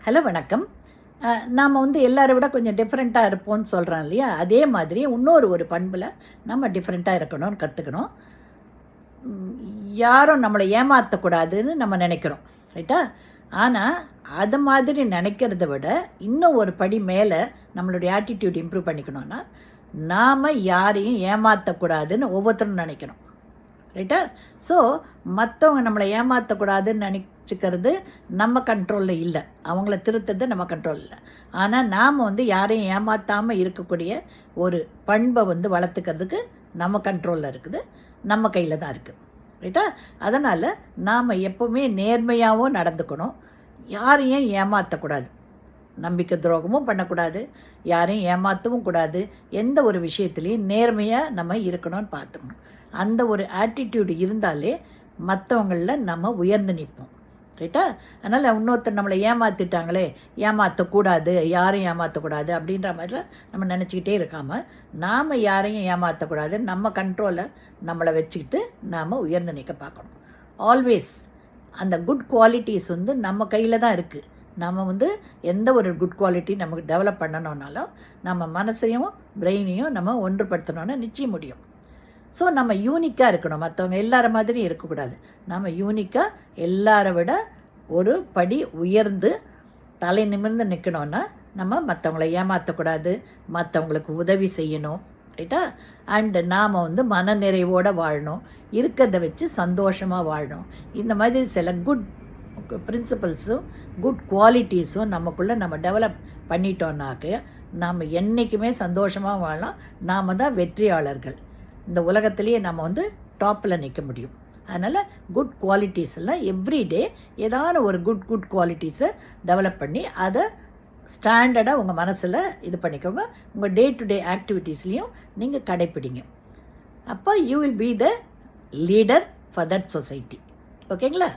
Hello வணக்கம். நாம் எல்லாரை விட கொஞ்சம் டிஃப்ரெண்ட்டாக இருப்போம்னு சொல்கிறோம் இல்லையா? அதே மாதிரி இன்னொரு பண்பில் நம்ம டிஃப்ரெண்ட்டாக இருக்கணும்னு கற்றுக்கணும். யாரும் நம்மளை ஏமாற்றக்கூடாதுன்னு நம்ம நினைக்கிறோம், ரைட்டா? ஆனால் அது மாதிரி நினைக்கிறத விட இன்னும் ஒரு படி மேலே நம்மளுடைய ஆட்டிடியூட் இம்ப்ரூவ் பண்ணிக்கணும்னா, நாம் யாரையும் ஏமாற்றக்கூடாதுன்னு ஒவ்வொருத்தரும் நினைக்கணும், ரைட்டா? ஸோ மற்றவங்க நம்மளை ஏமாற்றக்கூடாதுன்னு நினச்சிக்கிறது நம்ம கண்ட்ரோலில் இல்லை, அவங்கள திருத்துறது நம்ம கண்ட்ரோல் இல்லை. ஆனால் நாம் யாரையும் ஏமாற்றாமல் இருக்கக்கூடிய ஒரு பண்பை வளர்த்துக்கிறதுக்கு நம்ம கண்ட்ரோலில் இருக்குது, நம்ம கையில் தான் இருக்குது, ரைட்டா? அதனால் நாம் எப்போவுமே நேர்மையாகவும் நடந்துக்கணும், யாரையும் ஏமாற்றக்கூடாது, நம்பிக்கை துரோகமும் பண்ணக்கூடாது, யாரையும் ஏமாற்றவும் கூடாது. எந்த ஒரு விஷயத்துலையும் நேர்மையாக நம்ம இருக்கணும்னு பார்த்துக்கணும். அந்த ஒரு ஆட்டிடியூடு இருந்தாலே மற்றவங்களில் நம்ம உயர்ந்து நிற்போம், ரைட்டா? அதனால் இன்னொருத்தர் நம்மளை ஏமாற்றிட்டாங்களே, ஏமாற்றக்கூடாது, யாரையும் ஏமாற்றக்கூடாது அப்படின்ற மாதிரிலாம் நம்ம நினச்சிக்கிட்டே இருக்காமல், நாம் யாரையும் ஏமாற்றக்கூடாது, நம்ம கண்ட்ரோலை நம்மளை வச்சுக்கிட்டு நாம் உயர்ந்து நிற்க பார்க்கணும். ஆல்வேஸ் அந்த குட் குவாலிட்டிஸ் நம்ம கையில் தான் இருக்குது. நம்ம எந்த ஒரு குட் குவாலிட்டி நமக்கு டெவலப் பண்ணணுன்னாலும் நம்ம மனசையும் பிரெயினையும் நம்ம ஒன்றுபடுத்தணும்னு நிச்சயம் முடியும். ஸோ நம்ம யூனிக்காக இருக்கணும், மற்றவங்க எல்லார மாதிரியும் இருக்கக்கூடாது. நம்ம யூனிக்காக எல்லாரை விட ஒரு படி உயர்ந்து தலை நிமிர்ந்து நிற்கணுன்னா நம்ம மற்றவங்கள ஏமாற்றக்கூடாது, மற்றவங்களுக்கு உதவி செய்யணும், ரைட்டா? அண்டு நாம் மனநிறைவோடு வாழணும், இருக்கிறத வச்சு சந்தோஷமாக வாழணும். இந்த மாதிரி சில குட் பிரின்சிபல்ஸும் குட் குவாலிட்டிஸும் நமக்குள்ளே நம்ம டெவலப் பண்ணிட்டோன்னாக்க நாம் என்றைக்குமே சந்தோஷமாக வாழலாம். நாம் தான் வெற்றியாளர்கள், இந்த உலகத்திலேயே நம்ம டாப்பில் நிற்க முடியும். அதனால் குட் குவாலிட்டிஸ் எல்லாம் எவ்ரிடே ஏதான ஒரு குட் குவாலிட்டிஸை டெவலப் பண்ணி அதை ஸ்டாண்டர்டாக உங்கள் மனசில் இது பண்ணிக்கோங்க. உங்கள் டே டு டே ஆக்டிவிட்டீஸ்லேயும் நீங்கள் கடைப்பிடிங்க. அப்போ you will be the leader for that society. ஓகேங்களா?